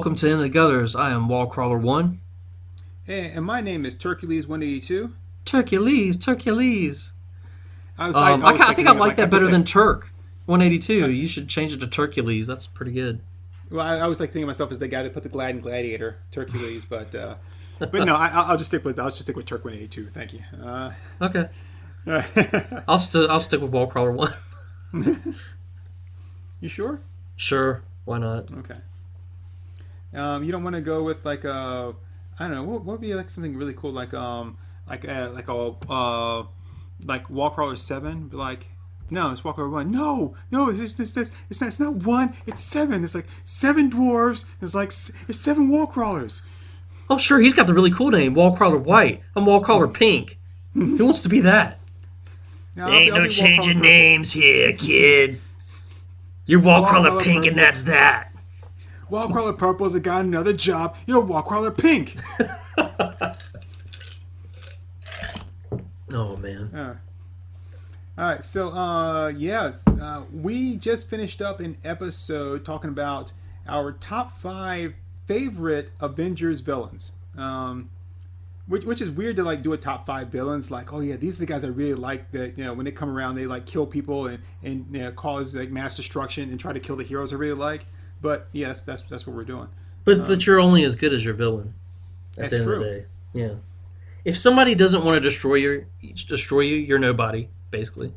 welcome to In the Gutters. I am Wallcrawler One. Hey, and my name is Turk182. Turkules. I was I think I thinking like that better than that. Turk 182. You should change it to Turkules. That's pretty good. Well, I was like thinking of myself as the guy that put the Glad and Gladiator, Turkules, but no, I'll just stick with Turk182. Thank you. Okay. I'll stick with Wallcrawler One. You sure? Sure. Why not? Okay. You don't want to go with like I don't know, what would be like something really cool like Wallcrawler 7, but like no, it's Wallcrawler 1. No, it's not 1, it's 7. It's like 7 dwarves. It's like there's 7 Wallcrawlers. Oh, sure. He's got the really cool name, Wallcrawler White. I'm Wallcrawler Pink. Who wants to be that? Now, Ain't no changing names here, kid. You're Wallcrawler Pink, and that's that. Wallcrawler Purple is a guy in another job. You're Wallcrawler Pink. Oh, man. All right, so yes, we just finished up an episode talking about our top 5 favorite Avengers villains. Which is weird to like do a top 5 villains. Like, oh yeah, these are the guys I really like. That when they come around, they like kill people and cause like mass destruction and try to kill the heroes I really like. But yes, that's what we're doing. But you're only as good as your villain. At the end of the day, yeah. If somebody doesn't want to destroy you, you're nobody, basically.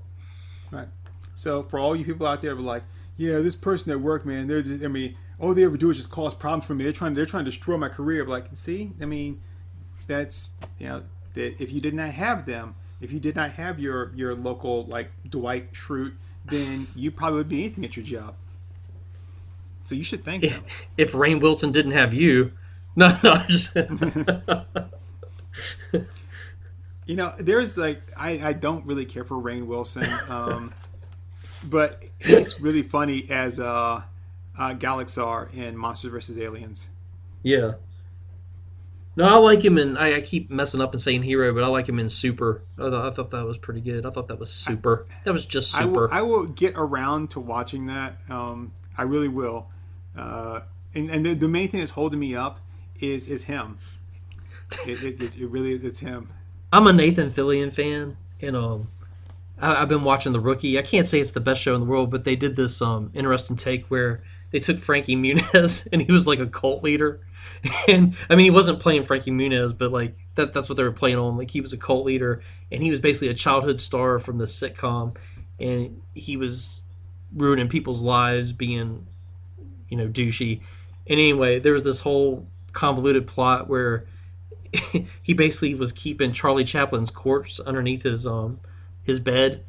Right. So for all you people out there, who are like, yeah, this person at work, man, they're just, all they ever do is just cause problems for me. They're trying to destroy my career. But like, see, that's that if you did not have them, if you did not have your local like Dwight Schrute, then you probably would be anything at your job. So you should thank them. If Rainn Wilson didn't have you, no, just. There's like I don't really care for Rainn Wilson, but he's really funny as Galaxar in Monsters vs. Aliens. Yeah. No, I like him in. I keep messing up and saying Hero, but I like him in Super. I thought that was pretty good. I thought that was Super. That was just Super. I will get around to watching that. I really will. And the main thing that's holding me up is him. It really it's him. I'm a Nathan Fillion fan, and I've been watching The Rookie. I can't say it's the best show in the world, but they did this interesting take where they took Frankie Muniz and he was like a cult leader. And he wasn't playing Frankie Muniz, but like that's what they were playing on. Like he was a cult leader, and he was basically a childhood star from the sitcom, and he was ruining people's lives, being douchey. And anyway, there was this whole convoluted plot where he basically was keeping Charlie Chaplin's corpse underneath his bed,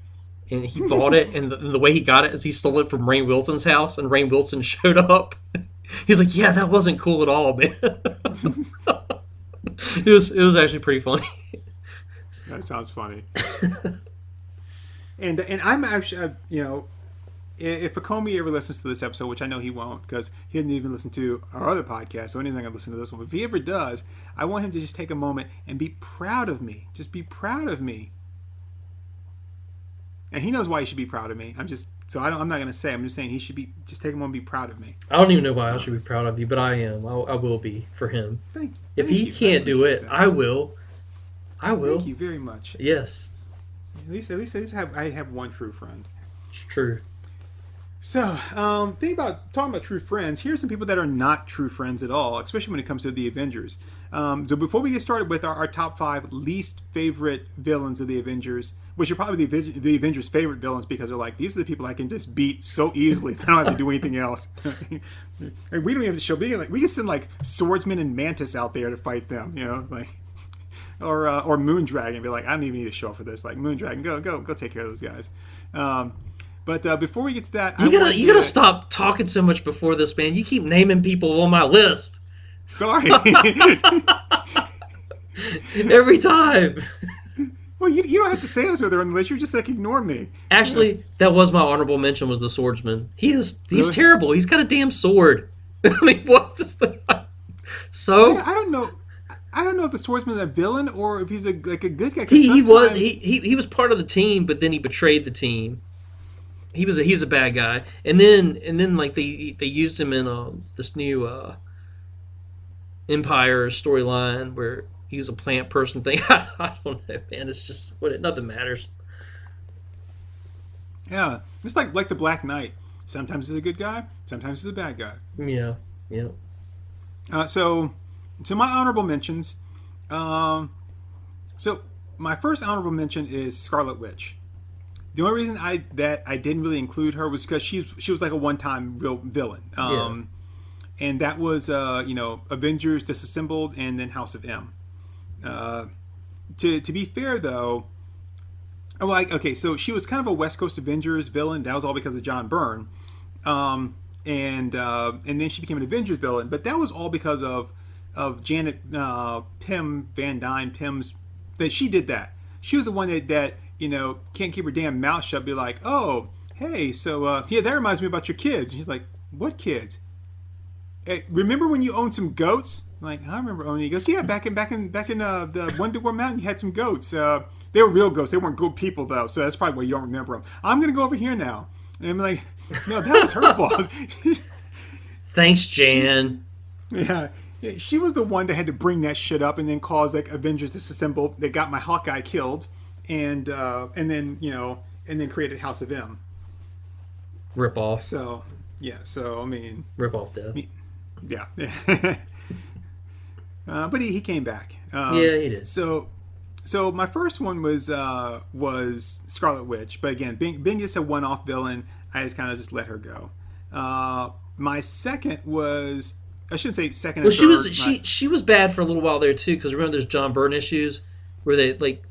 and he bought it, and the way he got it is he stole it from Rainn Wilson's house, and Rainn Wilson showed up. He's like, yeah, that wasn't cool at all, man. It was actually pretty funny. That sounds funny. and I'm actually, if Akomi ever listens to this episode, which I know he won't because he didn't even listen to our other podcast, so anything I listen to this one. But if he ever does, I want him to just take a moment and be proud of me. Just be proud of me. And he knows why he should be proud of me. I'm not going to say. I'm just saying he should just take a moment and be proud of me. I don't even know why I should be proud of you, but I am. I will be for him. If he you. can't do it, I will. Thank you very much. Yes. At least I have one true friend. It's true. So, talking about true friends, here's some people that are not true friends at all, especially when it comes to the Avengers. So before we get started with our top 5 least favorite villains of the Avengers, which are probably the Avengers' favorite villains because they're like, these are the people I can just beat so easily that I don't have to do anything else. And we don't even have to show. We can send like swordsman and mantis out there to fight them, or Moondragon. Be like, I don't even need to show up for this. Like Moondragon, go take care of those guys. But before we get to that, you gotta stop talking so much before this, man. You keep naming people on my list. Sorry. Every time. Well, you don't have to say those are on the list. You just like ignore me. Actually, that was my honorable mention. Was the swordsman? He's really? Terrible. He's got a damn sword. What is that? So I don't know. I don't know if the swordsman is a villain or if he's a good guy. He was part of the team, but then he betrayed the team. He's a bad guy, and then like they used him in this new Empire storyline where he was a plant person thing. I don't know, man. It's just nothing matters. Yeah, it's like the Black Knight. Sometimes he's a good guy, sometimes he's a bad guy. Yeah, yeah. So my honorable mentions. Um, so my first honorable mention is Scarlet Witch. The only reason I didn't really include her was because she was like a one time real villain. Yeah. And that was Avengers Disassembled and then House of M. Uh, to be fair though, okay, so she was kind of a West Coast Avengers villain. That was all because of John Byrne, and then she became an Avengers villain. But that was all because of Janet Pym Van Dyne Pym's that she did that. She was the one that can't keep her damn mouth shut. Be like, oh hey, so yeah, that reminds me about your kids. And she's like, what kids? Remember when you owned some goats? I'm like, I remember owning. He goes, yeah, back in the Wonder War Mountain, you had some goats. They were real ghosts. They weren't good people though, so that's probably why you don't remember them. I'm gonna go over here now, and I'm like, no, that was her fault. Thanks, Jan. Yeah, she was the one that had to bring that shit up and then cause like Avengers Disassembled. They got my Hawkeye killed, and then created House of M. Rip off. So yeah, so I mean, Rip off death. Yeah. But he came back. Yeah, he did. So my first one was Scarlet Witch, but again, being just a one-off villain, I just kind of just let her go. My second was, I shouldn't say second. Well, third, she was bad for a little while there too, because remember there's John Byrne issues where they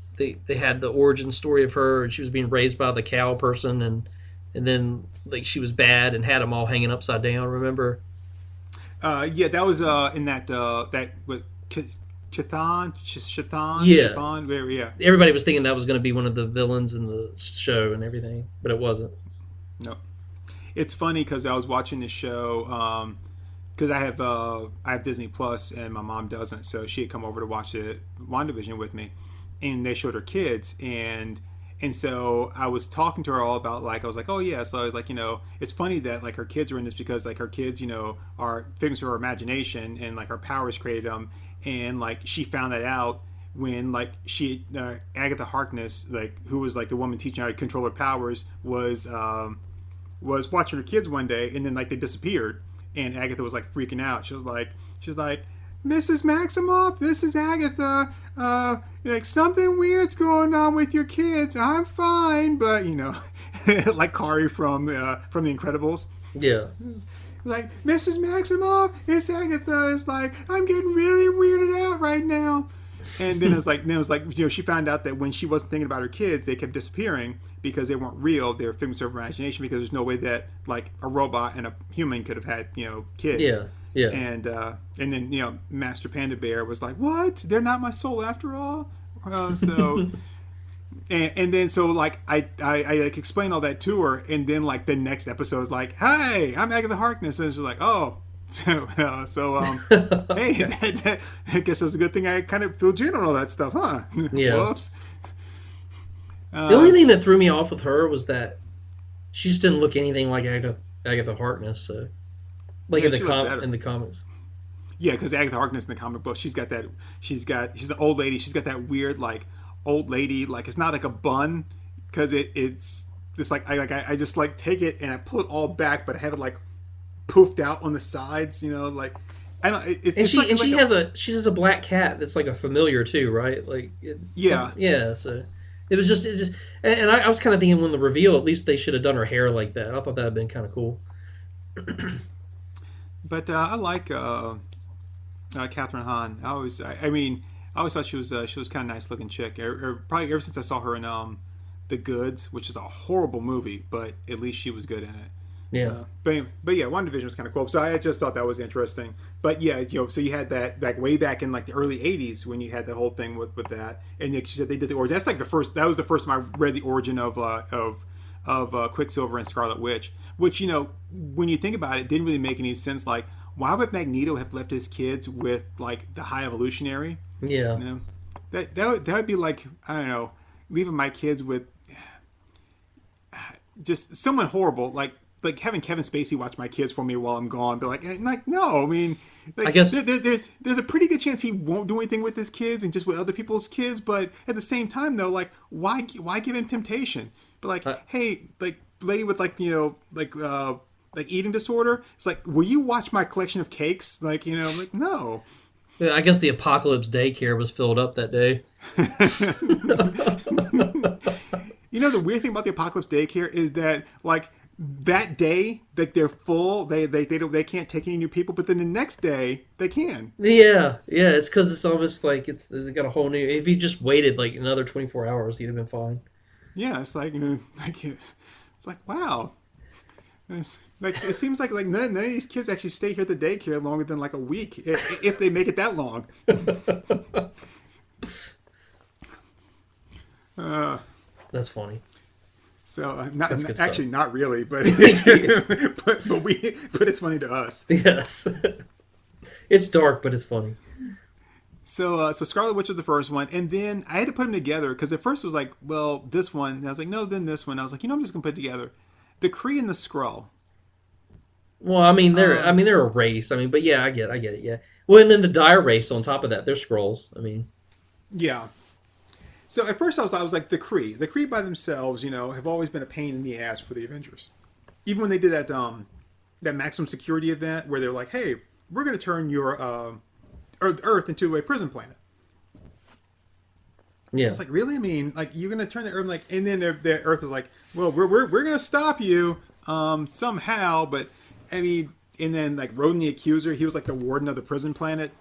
had the origin story of her, and she was being raised by the cow person, and then like she was bad and had them all hanging upside down. Remember? Yeah, that was in that was Chthon, yeah. Chthon, where, yeah. Everybody was thinking that was going to be one of the villains in the show and everything, but it wasn't. No, it's funny because I was watching this show because I have Disney Plus and my mom doesn't, so she had come over to watch it WandaVision with me, and they showed her kids and so I was talking to her all about I was like, oh yeah, so it's funny that like her kids are in this because like her kids are figments of her imagination and like her powers created them, and like she found that out when like she Agatha Harkness, like who was like the woman teaching her how to control her powers, was watching her kids one day, and then like they disappeared, and Agatha was like freaking out. She was like Mrs. Maximoff, this is Agatha. Like something weird's going on with your kids. I'm fine, but like Kari from the Incredibles. Yeah. Like Mrs. Maximoff, it's Agatha. It's like I'm getting really weirded out right now. And then it was like she found out that when she wasn't thinking about her kids, they kept disappearing because they weren't real. They were figments of her imagination because there's no way that like a robot and a human could have had kids. Yeah. Yeah. And then Master Panda Bear was like, "What? They're not my soul after all." So and then so like I like explained all that to her, and then like the next episode is like, "Hey, I'm Agatha Harkness," and she's like, "Oh." Hey, I guess it's a good thing I kind of filled you in on all that stuff, huh? Yeah. Whoops. The only thing that threw me off with her was that she just didn't look anything like Agatha Harkness. So, like in the comics. Yeah, because Agatha Harkness in the comic book, she's the old lady. She's got that weird like old lady, like it's not like a bun, because it's like I just like take it and I pull it all back, but I have it like poofed out on the sides, like I don't. She has a black cat that's like a familiar too, right? Like yeah. So it just and I was kind of thinking when the reveal, at least they should have done her hair like that. I thought that would have been kind of cool. But I like Catherine Hahn. I always thought she was kind of nice looking chick. Probably ever since I saw her in The Goods, which is a horrible movie, but at least she was good in it. Yeah. But yeah, WandaVision was kind of cool. So I just thought that was interesting. But yeah, so you had that like way back in like the early '80s when you had that whole thing with that, and like she said they did the origin. That's like that was the first time I read the origin of Quicksilver and Scarlet Witch. Which when you think about it, didn't really make any sense. Like, why would Magneto have left his kids with like the High Evolutionary? Yeah. That would be like, I don't know, leaving my kids with just someone horrible. Like like having Kevin Spacey watch my kids for me while I'm gone. But like no, I mean, I like guess there's a pretty good chance he won't do anything with his kids and just with other people's kids. But at the same time, though, like why give him temptation? But like, hey, like lady with like like eating disorder, it's like, will you watch my collection of cakes? Like like no. I guess the Apocalypse daycare was filled up that day. The weird thing about the Apocalypse daycare is that like that day, like they're full, they can't take any new people, but then the next day they can. Yeah, it's because it's almost like they got a whole new. If you just waited like another 24 hours, you'd have been fine. Yeah, it's like it's like wow. Like it seems like none of these kids actually stay here at the daycare longer than like a week if they make it that long. That's funny. So That's actually not really, but but it's funny to us. Yes, it's dark, but it's funny. So Scarlet Witch was the first one, and then I had to put them together because at first it was like, well, this one. And I was like, no, then this one. I was like, I'm just gonna put it together. The Kree and the Skrull. Well, I mean, they're a race. I mean, but yeah, I get it. Yeah. Well, and then the Dire race on top of that, they're Skrulls. I mean, yeah. So at first I was like the Kree. The Kree by themselves, have always been a pain in the ass for the Avengers. Even when they did that maximum security event where they're like, hey, we're going to turn your Earth into a prison planet. yeah. It's like, really? I mean, like you're going to turn the Earth and then the Earth is like, well, we're going to stop you somehow, but I mean, and then like Rodan the Accuser, he was like the warden of the prison planet.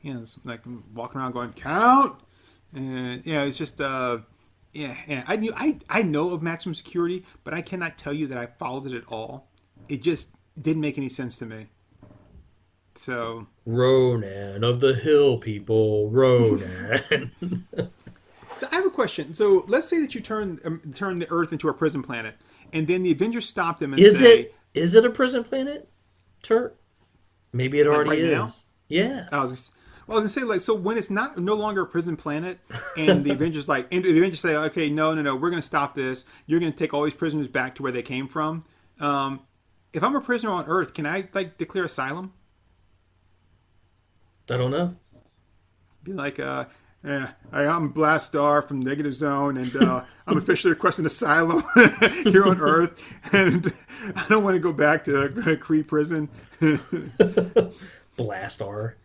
It's like walking around going, count. And it's just I know of maximum security, but I cannot tell you that I followed it at all. It just didn't make any sense to me. So Ronan of the Hill people, Ronan. So I have a question. So let's say that you turn the Earth into a prison planet, and then the Avengers stop them and say, "Is it a prison planet, Turk? Maybe it already right is." Now? Yeah. I was gonna say so when it's no longer a prison planet, and the Avengers say, okay, no, we're gonna stop this. You're gonna take all these prisoners back to where they came from. If I'm a prisoner on Earth, can I declare asylum? I don't know. Be like, I'm Blastar from Negative Zone, and I'm officially requesting asylum here on Earth, and I don't want to go back to Kree prison. Blastar.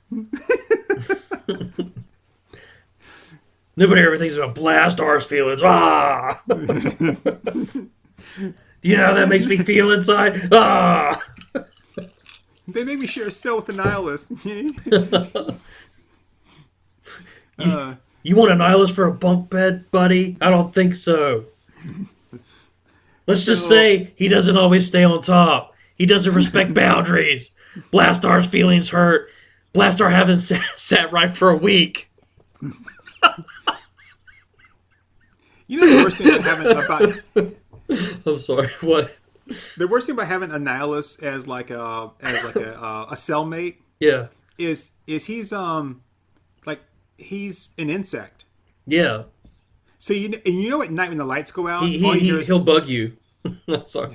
Nobody ever thinks about Blastar's feelings. Ah! Do you know how that makes me feel inside? Ah! They made me share a cell with a nihilist. You want a nihilist for a bunk bed, buddy? I don't think so. Let's just say he doesn't always stay on top. He doesn't respect boundaries. Blastar's feelings hurt. Blastar haven't sat right for a week. The worst thing about I'm sorry. What? The worst thing about having a nihilist as like a cellmate, Yeah. is he's he's an insect. Yeah. So at night when the lights go out, he'll bug you. I'm sorry.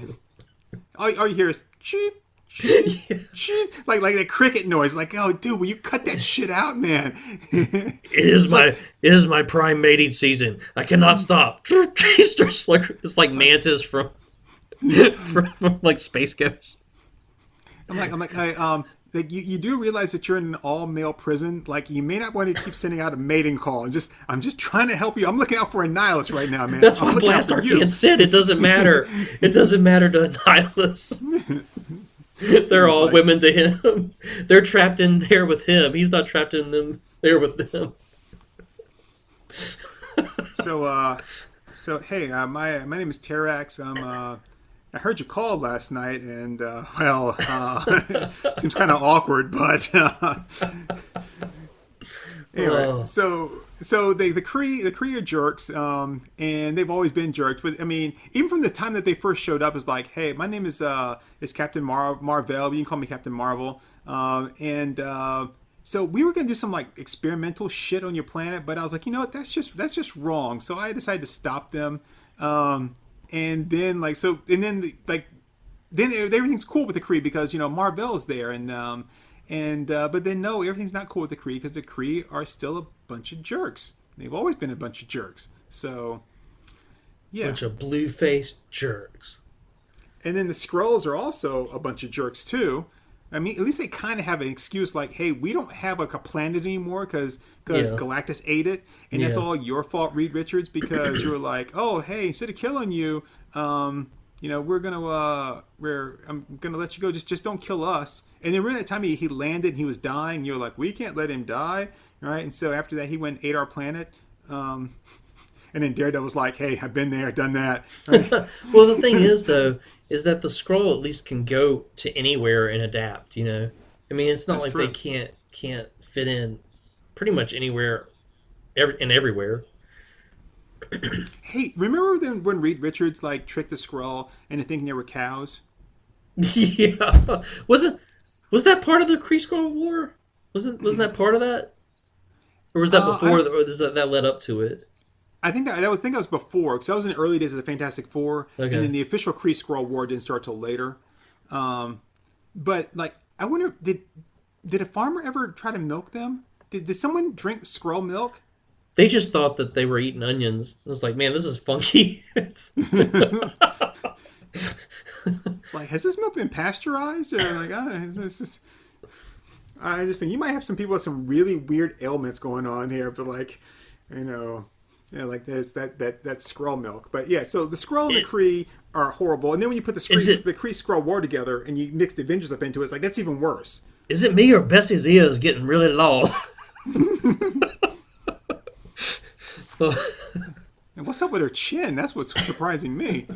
All you hear is cheep, cheep, cheep, like that cricket noise. Like, oh, dude, will you cut that shit out, man? It is my prime mating season. I cannot stop. It's like Mantis from like Space Ghost. You do realize that you're in an all-male prison. Like, you may not want to keep sending out a mating call. I'm just trying to help you. I'm looking out for a nihilist right now, man. That's why Blastar can't sit. It doesn't matter. It doesn't matter to a nihilist. They're all women to him. They're trapped in there with him. He's not trapped in them there with them. So hey, my name is Terax. I heard you called last night, and seems kind of awkward, but anyway. Oh. So the Kree are jerks, and they've always been jerks. But I mean, even from the time that they first showed up, it's like, hey, my name is Captain Marvel. You can call me Captain Marvel, So we were gonna do some like experimental shit on your planet, but I was like, you know what? That's just wrong. So I decided to stop them. And then then everything's cool with the Kree because Marvel's there, but then no, everything's not cool with the Kree because the Kree are still a bunch of jerks. They've always been a bunch of jerks. So yeah, bunch of blue-faced jerks. And then the Skrulls are also a bunch of jerks too. I mean, at least they kind of have an excuse like, hey, we don't have like a planet anymore because Galactus ate it, and that's all your fault, Reed Richards, because you were like, oh, hey, instead of killing you, I'm gonna let you go. Just don't kill us. And then around that time he landed and he was dying. You're like, we can't let him die, right? And so after that he went and ate our planet. And then Daredevil was like, hey, I've been there, done that. Right? Well, the thing is though, is that the Skrull at least can go to anywhere and adapt. I mean, it's not like true. They can't fit in pretty much anywhere, and everywhere. Hey, remember when Reed Richards like tricked the Skrull into thinking they were cows? Yeah, was that part of the Kree Skrull War? Wasn't that part of that, or was that before? Or does that led up to it? I think that was before, because that was in the early days of the Fantastic Four, and then the official Kree Skrull War didn't start till later. But like, I wonder, did a farmer ever try to milk them? Did someone drink Skrull milk? They just thought that they were eating onions. It was like, man, this is funky. It's like, has this milk been pasteurized? Or like, I don't know. I just think you might have some people with some really weird ailments going on here, but like, like there's that Skrull milk. But yeah, so the Skrull and the Kree are horrible. And then when you put the Kree Skrull War together and you mix the Avengers up into it, it's like, that's even worse. Is it me or Bessie's ears getting really long? And what's up with her chin? That's what's surprising me.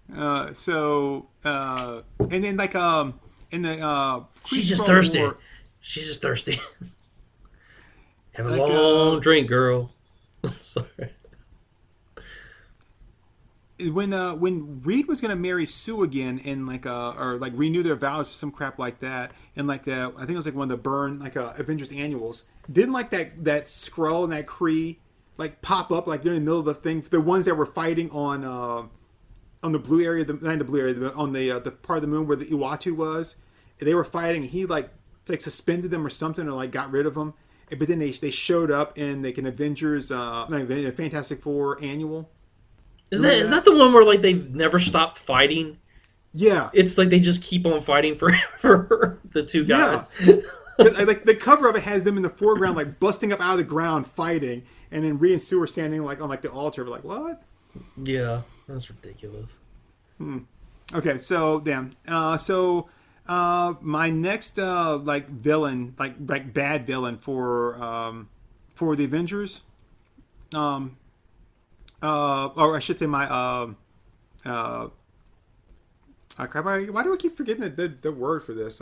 And then like in the she's just thirsty. She's just thirsty. Have a long drink, girl. Sorry. When Reed was gonna marry Sue again and or renew their vows or some crap like that, and I think it was like one of the Burn Avengers annuals, didn't like that Skrull and that Kree like pop up like during the middle of the thing, the ones that were fighting on the blue area, not the blue area, on the part of the moon where the Uatu was. They were fighting, and he like suspended them or something, or like got rid of them. But then they showed up in like an Avengers, Fantastic Four annual. Is that the one where like they never stopped fighting? Yeah, it's like they just keep on fighting for the two guys. Yeah. Like the cover of it has them in the foreground, like busting up out of the ground fighting, and then Rhea and Sue are standing like on like the altar. We're like, what? Yeah, that's ridiculous. Okay, so damn. My next villain, like bad villain for the Avengers, or I should say my crap. Why do I keep forgetting the word for this?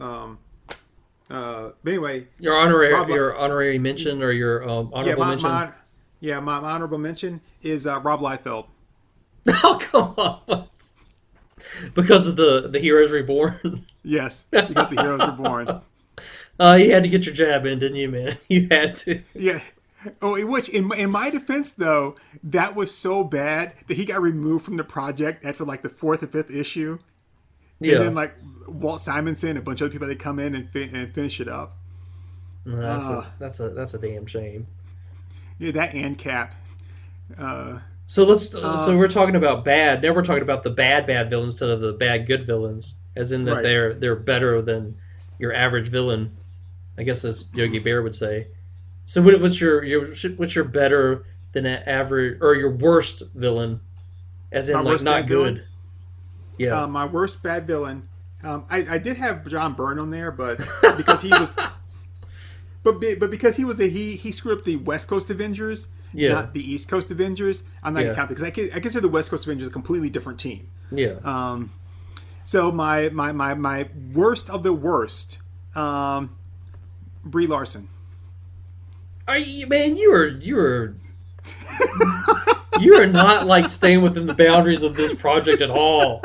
But anyway, your honorary mention or your honorable mention. My honorable mention is Rob Liefeld. Oh, come on. Because of the Heroes Reborn? Yes, because the Heroes Reborn. You had to get your jab in, didn't you, man? You had to. Yeah. Oh, which in my defense, though, that was so bad that he got removed from the project after like the 4th or 5th issue. Yeah. And then like Walt Simonson and a bunch of other people, they come in and finish it up. That's a damn shame. Yeah, that and Cap. So we're talking about bad. Now we're talking about the bad villains instead of the bad good villains, as in that right. they're better than your average villain. I guess as Yogi Bear would say. So what's your better than average or your worst villain, as in like not good? Villain? Yeah, my worst bad villain. I did have John Byrne on there, but because he was, but because he was he screwed up the West Coast Avengers. Yeah. Not the East Coast Avengers. I'm not going to count that because I consider the West Coast Avengers a completely different team. Yeah. So my worst of the worst, Brie Larson. Are you, man? You are you are not like staying within the boundaries of this project at all.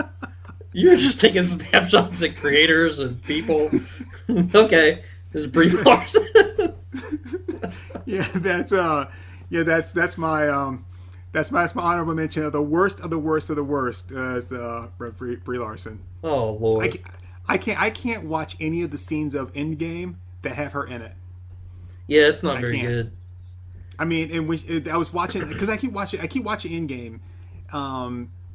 You're just taking snapshots at creators and people. Okay, this is Brie Larson. Yeah, that's my That's my honorable mention of the worst of the worst of the worst is Brie Larson. Oh I Lord. can't, I can't watch any of the scenes of Endgame that have her in it. Yeah, it's not I very can't. good. I mean, and when I was watching because I keep watching Endgame.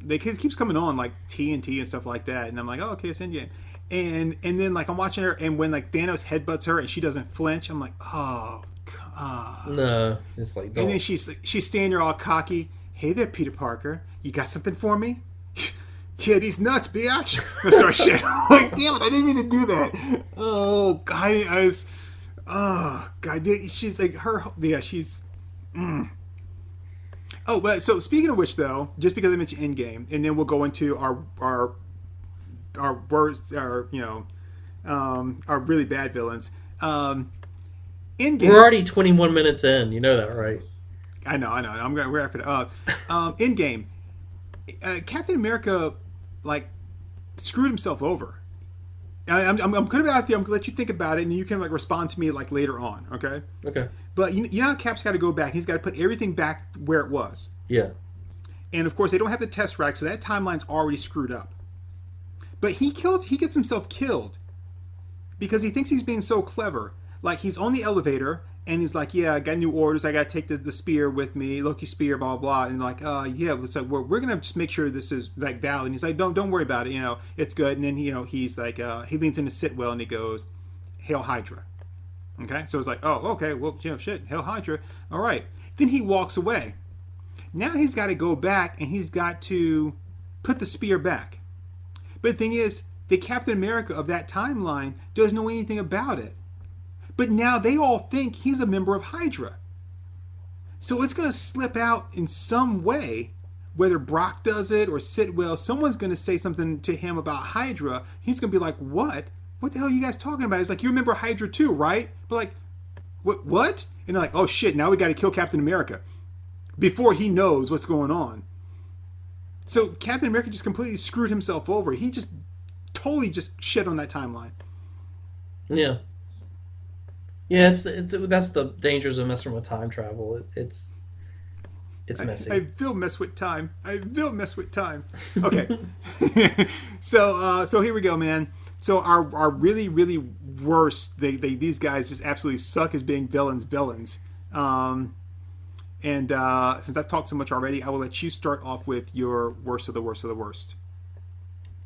It keeps coming on like TNT and stuff like that, and I'm like, oh, okay, it's Endgame. And then like I'm watching her, and when like Thanos headbutts her and she doesn't flinch, I'm like, oh god. No, it's like And then don't. she's standing there all cocky. Hey there, Peter Parker. You got something for me? Yeah, these nuts, bitch. No, sorry, shit. Like, damn it, I didn't mean to do that. Oh god, I was. Oh god, she's like her. Yeah, she's. Oh, but so speaking of which, though, just because I mentioned Endgame, and then we'll go into our worst, our really bad villains. We're Endgame. already 21 minutes in. You know that, right? I know. I'm gonna wrap it up. Endgame. Captain America, like, screwed himself over. I'm gonna be out there. I'm gonna let you think about it, and you can like respond to me like later on, okay? Okay. But you know how Cap's got to go back. He's got to put everything back where it was, Yeah. and of course they don't have the test rack, so that timeline's already screwed up. But he gets himself killed because he thinks he's being so clever. Like he's on the elevator and he's like, "Yeah, I got new orders. I got to take the spear with me, Loki spear, blah blah blah." And like, yeah, it's like we're gonna just make sure this is like valid. And he's like, "Don't worry about it. You know, it's good." And then he's like, he leans into Sitwell and he goes, "Hail Hydra." Okay, so it's like, oh, okay, well, shit, Hail Hydra. All right. Then he walks away. Now he's got to go back and he's got to put the spear back. But the thing is, the Captain America of that timeline doesn't know anything about it. But now they all think he's a member of Hydra. So it's going to slip out in some way, whether Brock does it or Sitwell, someone's going to say something to him about Hydra. He's going to be like, what? What the hell are you guys talking about? It's like, you remember Hydra too, right? But like, what? And they're like, oh shit, now we got to kill Captain America before he knows what's going on. So Captain America just completely screwed himself over. He just totally just shit on that timeline. Yeah. Yeah. That's the dangers of messing with time travel. It's messy. I will mess with time. I will mess with time. Okay. So here we go, man. So our really really worst, these guys just absolutely suck as being villains. And since I've talked so much already, I will let you start off with your worst of the worst of the worst.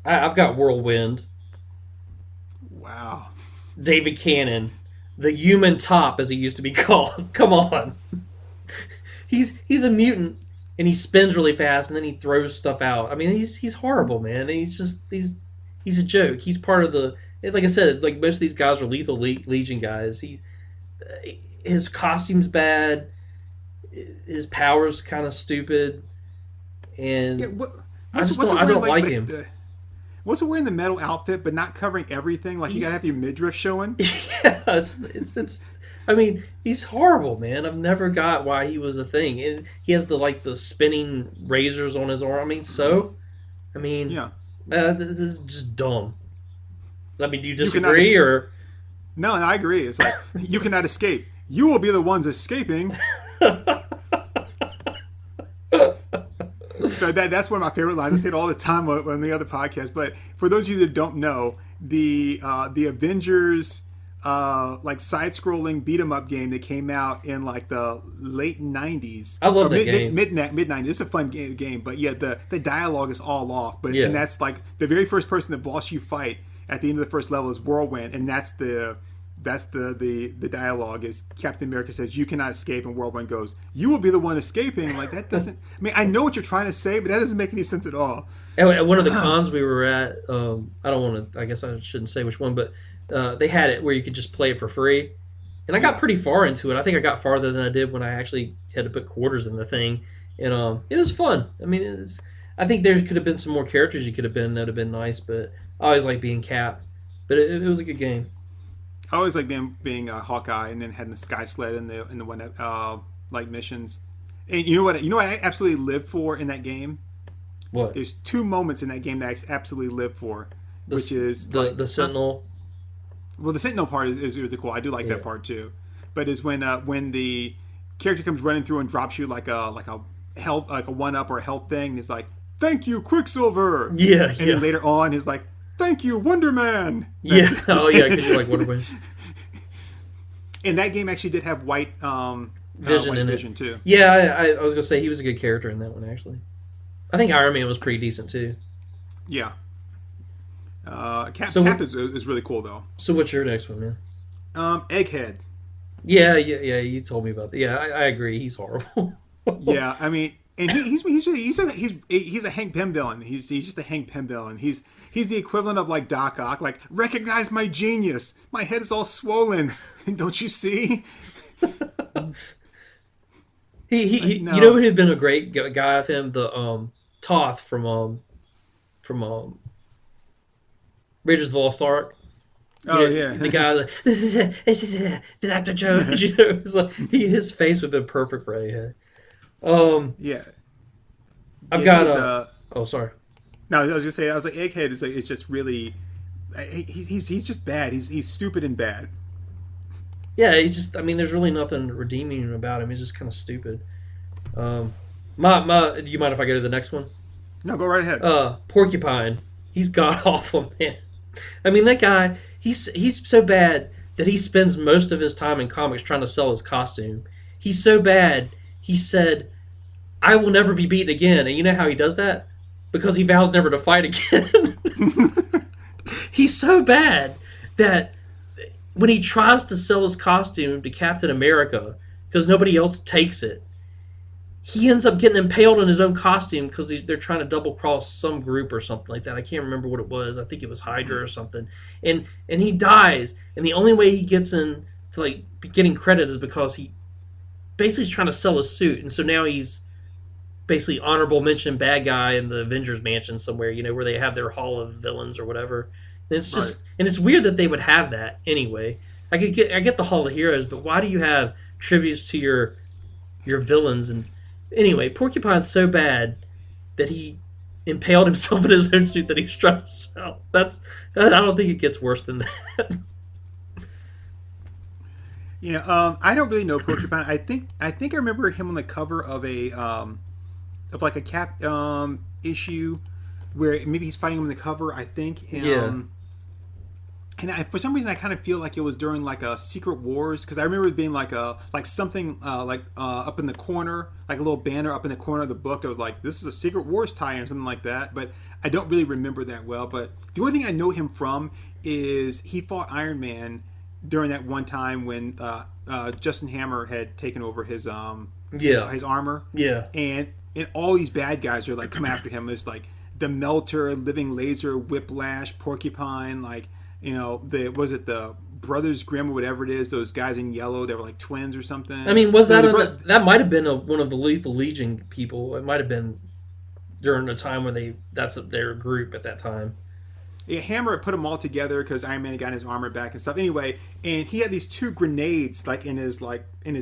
I've got Whirlwind, Wow. David Cannon, the human top as he used to be called. Come on. He's a mutant and he spins really fast and then he throws stuff out. I mean, he's horrible, man. He's a joke. He's part of the, like I said, like most of these guys are Lethal Legion guys. His costume's bad. His powers kind of stupid, Yeah. and I don't like him. What's it wearing the metal outfit but not covering everything? Like you gotta have your midriff showing. Yeah, it's. I mean, he's horrible, man. I've never got why he was a thing. And he has the spinning razors on his arm. I mean, so. I mean, Yeah. this is just dumb. I mean, do you You cannot. disagree or? No, and I agree. It's like you cannot escape. You will be the ones escaping. So that's one of my favorite lines. I say it all the time on the other podcast. But for those of you that don't know, the Avengers like side-scrolling beat 'em up game that came out in like the late '90s. I love or that game. mid '90s. It's a fun game, but yeah, the dialogue is all off. But Yeah. and that's like the very first person that boss you fight at the end of the first level is Whirlwind, and that's the dialogue is Captain America says you cannot escape, and Whirlwind goes, you will be the one escaping. Like that doesn't. I mean, I know what you're trying to say, but that doesn't make any sense at all. At one of the cons we were at, I don't want to. I guess I shouldn't say which one, but they had it where you could just play it for free, and I got pretty far into it. I think I got farther than I did when I actually had to put quarters in the thing, and it was fun. I mean, I think there could have been some more characters you could have been that would have been nice, but I always like being Cap. But it was a good game. I always like being Hawkeye, and then having the Sky Sled in the one like missions. And you know what? I absolutely live for in that game. What? There's two moments in that game that I absolutely live for, which is the Sentinel. Well, the Sentinel part is really cool. I do like that part too. But is when the character comes running through and drops you like a health, like a 1-up or a health thing. And he's like, "Thank you, Quicksilver." Yeah, And yeah, then later on, he's like, "Thank you, Wonder Man." yeah. Oh yeah, because you're like Wonder Man. And that game actually did have Vision White in Vision it. too. Yeah, I was gonna say he was a good character in that one actually. I think Iron Man was pretty decent too. Yeah. So Cap is really cool though. So what's your next one, man? Egghead. Yeah, yeah, yeah. You told me about that. Yeah, I agree. He's horrible. Yeah, I mean, and he's a Hank Pym villain. He's just a Hank Pym villain. He's the equivalent of like Doc Ock. Like, recognize my genius. My head is all swollen. Don't you see? He No. you know who'd been a great guy of him? The Toth from Raiders of the Lost Ark. Oh yeah, The guy like this is Dr. Jones. You know, it's like, his face would have been perfect for Egghead. yeah. I've Yeah, got oh sorry. No, I was just saying. I was like, Egghead is like, it's just really. He's just bad. He's stupid and bad. Yeah, he just. I mean, there's really nothing redeeming about him. He's just kind of stupid. My. Do you mind if I go to the next one? No, go right ahead. Porcupine. He's god awful, man. I mean, that guy. He's so bad that he spends most of his time in comics trying to sell his costume. He's so bad. He said, "I will never be beaten again." And you know how he does that? Because he vows never to fight again. He's so bad that when he tries to sell his costume to Captain America, because nobody else takes it, he ends up getting impaled in his own costume because they're trying to double cross some group or something like that. I can't remember what it was. I think it was Hydra or something. And he dies. And the only way he gets in to like getting credit is because he basically is trying to sell his suit. And so now he's basically honorable mention bad guy in the Avengers mansion somewhere, you know, where they have their hall of villains or whatever. And it's just and it's weird that they would have that anyway. I get the Hall of Heroes, but why do you have tributes to your villains? And anyway, Porcupine's so bad that he impaled himself in his own suit that he's trying to sell. I don't think it gets worse than that. You know, I don't really know Porcupine. I think I remember him on the cover of a of like a Cap issue where maybe he's fighting him on the cover. I think. Yeah. And for some reason, I kind of feel like it was during like a Secret Wars because I remember it being like something up in the corner, like a little banner up in the corner of the book that was like, "This is a Secret Wars tie-in" or something like that. But I don't really remember that well. But the only thing I know him from is he fought Iron Man during that one time when Justin Hammer had taken over his his armor. Yeah. And all these bad guys are like come after him. It's like the Melter, Living Laser, Whiplash, Porcupine, like. You know, the Brothers Grimm or whatever it is? Those guys in yellow, they were like twins or something. I mean, was that that might have been one of the Lethal Legion people? It might have been during a time when that's their group at that time. Yeah, Hammer put them all together because Iron Man got his armor back and stuff. Anyway, and he had these 2 grenades like in his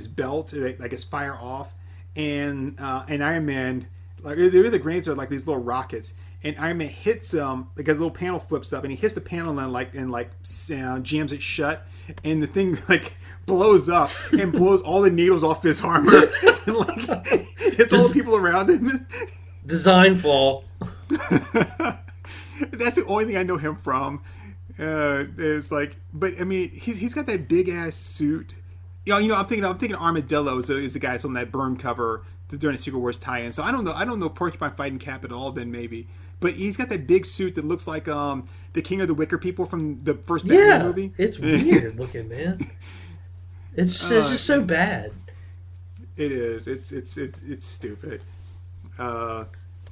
belt, like his fire off, and Iron Man like the grenades are like these little rockets. And Iron Man hits like a little panel flips up, and he hits the panel and jams it shut, and the thing like blows up and blows all the needles off his armor, and like hits all the people around him. Design flaw. That's the only thing I know him from. Is like, but I mean, he's got that big ass suit. You know, I'm thinking Armadillo is the guy that's on that burn cover during the Secret Wars tie-in. So I don't know Porcupine fighting Cap at all. Then maybe. But he's got that big suit that looks like the King of the Wicker People from the first Batman movie. It's weird looking, man. It's just so bad. It is. It's stupid.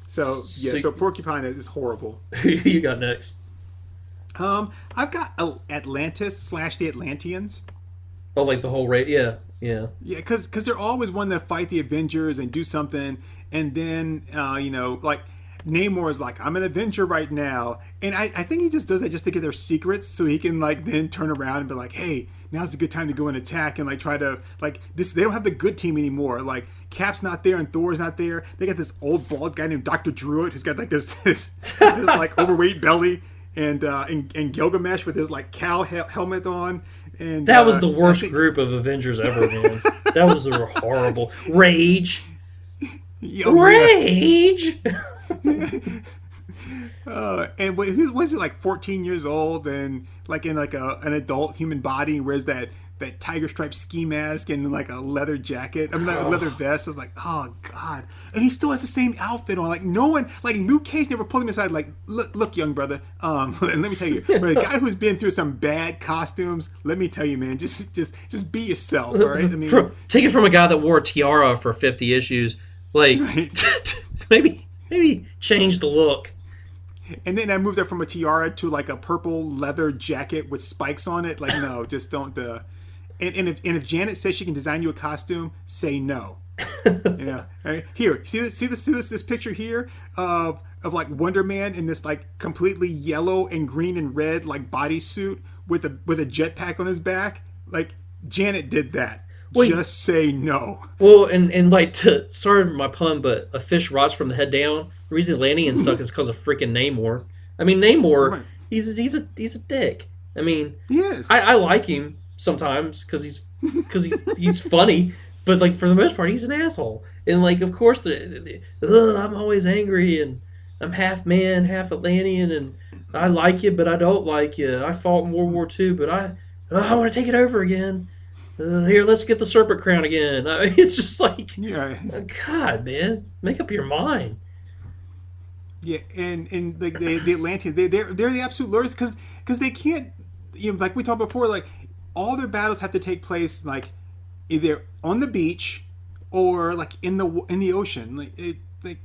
So Porcupine is horrible. You got next. I've got Atlantis / the Atlanteans. Oh, like the whole race? Yeah. Yeah, because they're always one that fight the Avengers and do something, and then like Namor is like, "I'm an Avenger right now," and I think he just does that just to get their secrets, so he can like then turn around and be like, "Hey, now's a good time to go and attack," and like try to like this. They don't have the good team anymore. Like Cap's not there and Thor's not there. They got this old bald guy named Dr. Druid who's got like this like overweight belly, and Gilgamesh with his like cow helmet on. And that was the worst group of Avengers ever, man. That was horrible. Rage. Oh yeah. Rage. And who was it, like 14 years old and like in like an adult human body, and wears that tiger stripe ski mask and like a leather jacket. I mean, like a leather vest. I was like, oh god! And he still has the same outfit on. Like no one, like Luke Cage never pulled him aside. Like, look, young brother. And let me tell you, for a guy who's been through some bad costumes, let me tell you, man, just be yourself. All right. I mean, Take it from a guy that wore a tiara for 50 issues. Like, right. maybe change the look. And then I moved it from a tiara to like a purple leather jacket with spikes on it. Like, no, just don't. And if Janet says she can design you a costume, say no. You know, right? Here, see this picture here of like Wonder Man in this like completely yellow and green and red like bodysuit with a jetpack on his back. Like Janet did that. Wait. Just say no. Well, and like, sorry for my pun, but a fish rots from the head down. The reason Atlanteans suck is because of freaking Namor. I mean, Namor, right. he's a dick. I mean, he is. I like him sometimes because he's funny, but like for the most part, he's an asshole. And like, of course, I'm always angry, and I'm half man, half Atlantean, and I like you, but I don't like you. I fought in World War II, but I want to take it over again. Here, let's get the serpent crown again. I mean, it's just like, yeah. God, man, make up your mind. Yeah, and like the Atlanteans, they're the absolute lords because they can't, you know, like we talked before, like all their battles have to take place like either on the beach or like in the ocean. Like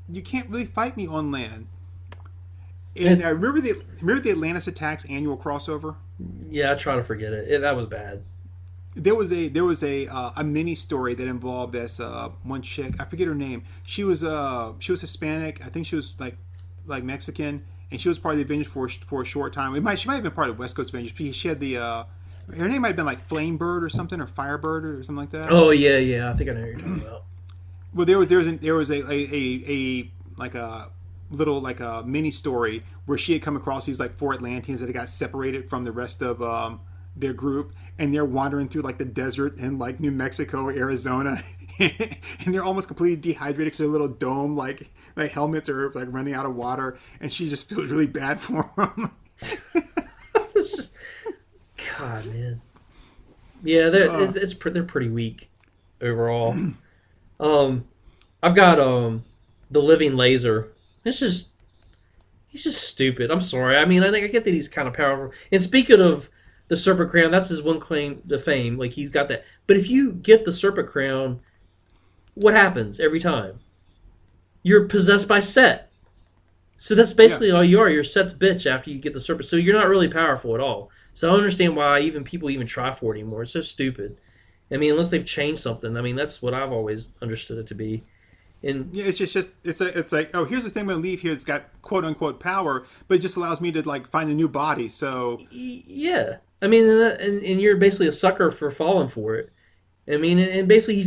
you can't really fight me on land. And I remember the Atlantis Attacks annual crossover. Yeah, I try to forget it. That was bad. There was a mini story that involved this one chick. I forget her name. She was Hispanic. I think she was like Mexican, and she was part of the Avengers for a short time. She might have been part of West Coast Avengers. She had the her name might have been like Flamebird or something, or Firebird or something like that. Oh yeah. I think I know what you're talking about. Well, there was a like a little like a mini story where she had come across these like 4 Atlanteans that had got separated from the rest of their group, and they're wandering through like the desert in like New Mexico or Arizona, and they're almost completely dehydrated because their little dome like helmets are like running out of water, and she just feels really bad for them. It's just, God, man. Yeah, they're pretty weak overall. I've got the Living Laser. He's just stupid. I'm sorry. I mean, I think I get that he's kind of powerful. And speaking of the Serpent Crown, that's his one claim to fame. Like, he's got that. But if you get the Serpent Crown, what happens every time? You're possessed by Set. So that's basically all you are. You're Set's bitch after you get the Serpent. So you're not really powerful at all. So I don't understand why people even try for it anymore. It's so stupid. I mean, unless they've changed something. I mean, that's what I've always understood it to be. And yeah, it's like, oh, here's the thing I'm gonna leave here. It's got quote unquote power, but it just allows me to like find a new body. So yeah, I mean, and you're basically a sucker for falling for it. I mean, and basically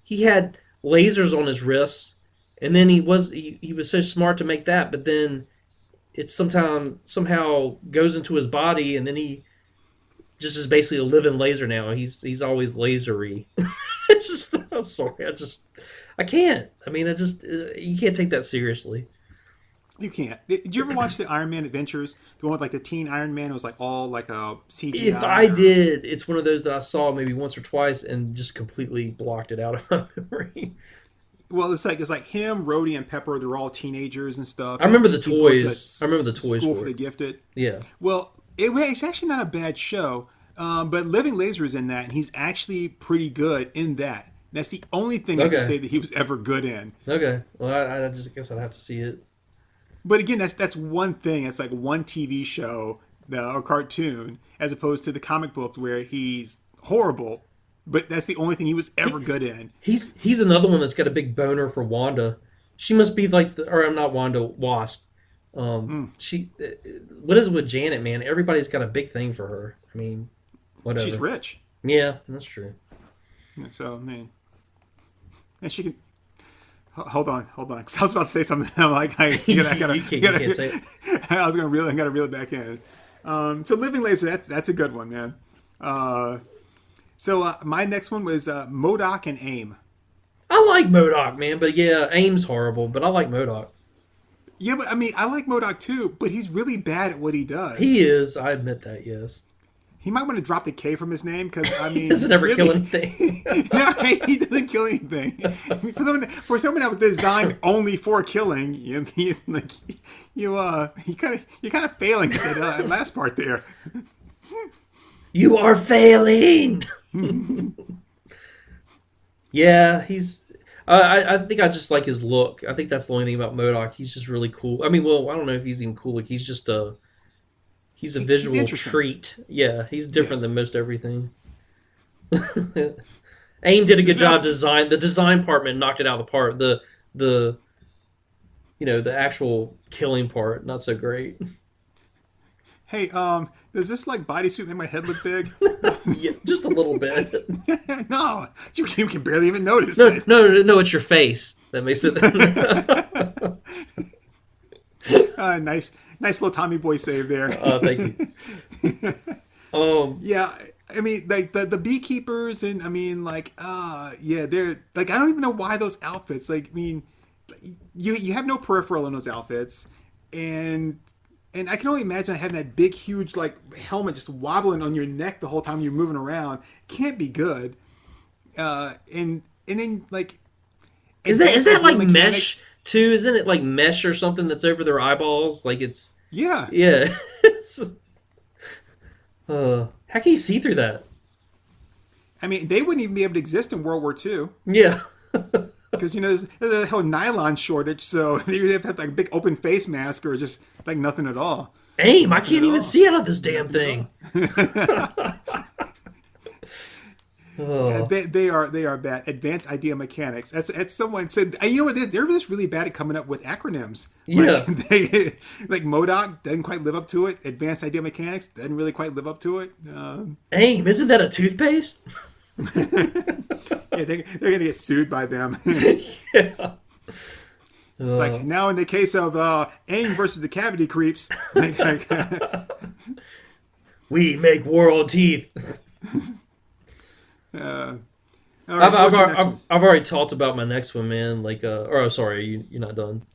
he had lasers on his wrists, and then he was so smart to make that, but then it somehow goes into his body, and then he just is basically a living laser now. He's always lasery. It's just, I'm sorry, I can't. I mean, you can't take that seriously. You can't. Did you ever watch the Iron Man Adventures? The one with like the teen Iron Man? It was like all like a CGI. If I did, it's one of those that I saw maybe once or twice and just completely blocked it out of my memory. Well, it's like him, Rhodey, and Pepper. They're all teenagers and stuff. I remember the toys. I remember the toys. School for the Gifted. Yeah. Well, it's actually not a bad show, but Living Laser is in that, and he's actually pretty good in that. That's the only thing I can say that he was ever good in. Okay. Well, I just guess I'd have to see it. But again, that's one thing. It's like one TV show or cartoon, as opposed to the comic books where he's horrible, but that's the only thing he was ever good in. He's another one that's got a big boner for Wanda. She must be like, or not Wanda, Wasp. She, what is it with Janet, man? Everybody's got a big thing for her. I mean, whatever. She's rich. Yeah, that's true. So, I mean, and she can. Hold on. Cause I was about to say something. I'm like, I can't say it. I was gotta reel it back in. So Living Laser, that's a good one, man. So my next one was MODOK and AIM. I like MODOK, man, but yeah, AIM's horrible, but I like MODOK. Yeah, but I mean, I like MODOK too, but he's really bad at what he does. He is, I admit that, yes. He might want to drop the K from his name because I He mean, doesn't he's ever kill really anything. no, he doesn't kill anything. I mean, for someone that was designed only for killing, you're kind of failing at that last part there. You are failing! Yeah, he's... I think I just like his look. I think that's the only thing about MODOK. He's just really cool. I mean, well, I don't know if he's even cool. Like, he's just a... He's a visual treat. Yeah, he's different than most everything. AIM did a good job design. The design department knocked it out of the park. The the actual killing part, not so great. Hey, does this like bodysuit make my head look big? Yeah, just a little bit. No, you can barely even notice No, it. no, it's your face that makes it. Nice little Tommy Boy save there. Thank you. Yeah, I mean, like the beekeepers, and I mean, like, yeah, they're like, I don't even know why those outfits. Like, I mean, you have no peripheral in those outfits, and I can only imagine having that big, huge like helmet just wobbling on your neck the whole time you're moving around. Can't be good. And then like, is that like mesh too? Isn't it like mesh or something that's over their eyeballs? Like it's yeah. It's, how can you see through that? I mean, they wouldn't even be able to exist in World War II. Yeah. Because, there's a whole nylon shortage, so you have to have like a big open face mask or just like nothing at all. AIM, I can't even see out of this damn thing. Yeah, they are bad. Advanced Idea Mechanics. That's someone said. You know what? They're just really bad at coming up with acronyms. Yeah. Like MODOK doesn't quite live up to it. Advanced Idea Mechanics doesn't really quite live up to it. AIM, isn't that a toothpaste? Yeah, they're gonna get sued by them. Yeah. It's like now in the case of AIM versus the Cavity Creeps. We make world teeth. Right, I've already talked about my next one, man. Like, sorry, you're not done.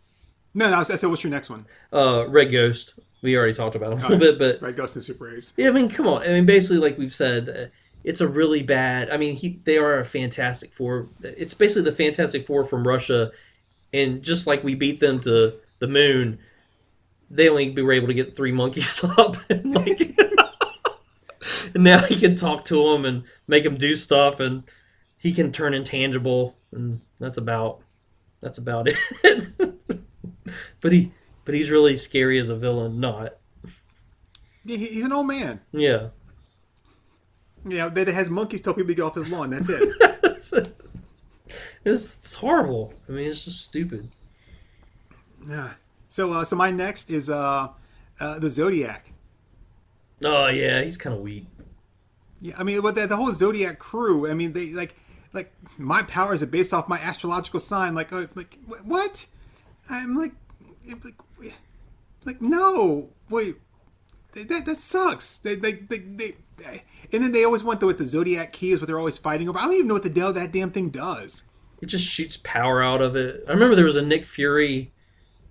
No, I said, what's your next one? Red Ghost. We already talked about him a little bit, but Red Ghost and Super Apes. Yeah, I mean, come on. I mean, basically, like we've said, it's a really bad. I mean, they are a Fantastic Four. It's basically the Fantastic Four from Russia, and just like we beat them to the moon, they only were able to get 3 monkeys up, and like, and now he can talk to them and make them do stuff, and he can turn intangible, and that's about it. but he's really scary as a villain. Not. Yeah, he's an old man. Yeah. Yeah, that has monkeys tell people to get off his lawn. That's it. It's horrible. I mean, it's just stupid. Yeah. So my next is the Zodiac. Oh yeah, he's kind of weak. Yeah, I mean, but the whole Zodiac crew. I mean, they like my powers are based off my astrological sign. Like what? I'm like no. Wait, that sucks. They and then they always want the Zodiac key is what they're always fighting over. I don't even know what the hell that damn thing does. It just shoots power out of it. I remember there was a Nick Fury.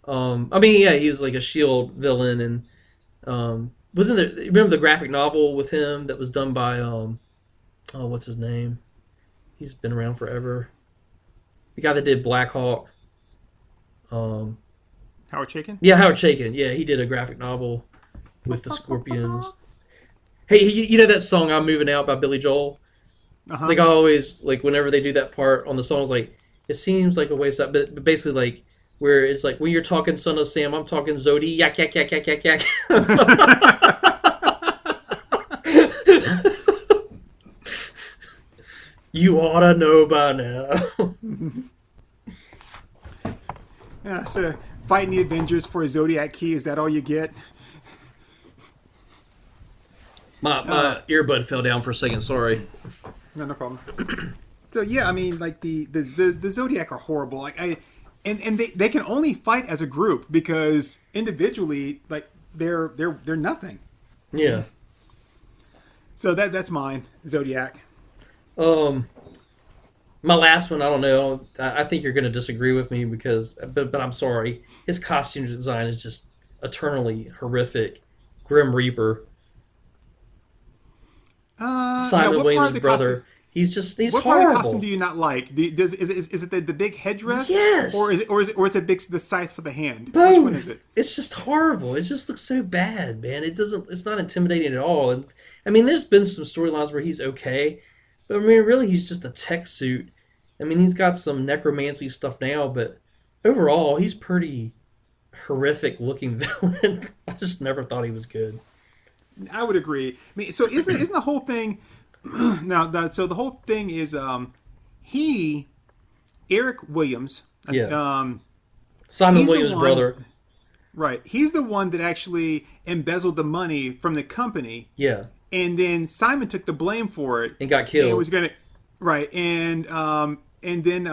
I mean, yeah, he was like a Shield villain, and wasn't there? Remember the graphic novel with him that was done by what's his name? He's been around forever. The guy that did Black Hawk. Howard Chaykin? Yeah, Howard Chaykin. Yeah, he did a graphic novel with the Scorpions. Hey, you know that song "I'm Moving Out" by Billy Joel? Uh-huh. Like I always like whenever they do that part on the song, it's like it seems like a waste of, but basically like where it's like when you're talking Son of Sam, I'm talking Zodi, yak yak yak yak yak yak. You ought to know by now. Yeah, so fighting the Avengers for a Zodiac key, is that all you get? My earbud fell down for a second. Sorry. No problem. So yeah, I mean, like the Zodiac are horrible. Like and they can only fight as a group because individually, like they're nothing. Yeah. So that's mine, Zodiac. My last one, I don't know. I think you're going to disagree with me but I'm sorry. His costume design is just eternally horrific. Grim Reaper, Now Simon what part Williams' of the costume? brother. He's What part of the costume do horrible. you not like? Is it the big headdress, or Yes, is it big the scythe for the hand? Which one is both. it? It's just horrible. It just looks so bad, man. It doesn't. It's not intimidating at all. And I mean, there's been some storylines where he's okay, but I mean, really, he's just a tech suit. I mean, he's got some necromancy stuff now, but overall, he's pretty horrific looking villain. I just never thought he was good. I would agree. I mean, so isn't the whole thing now? So the whole thing is he Eric Williams. Yeah, Um, Simon he's the Williams' one, brother. right? He's the one that actually embezzled the money from the company, Yeah, and then Simon took the blame for it, and got and killed. was gonna right, and then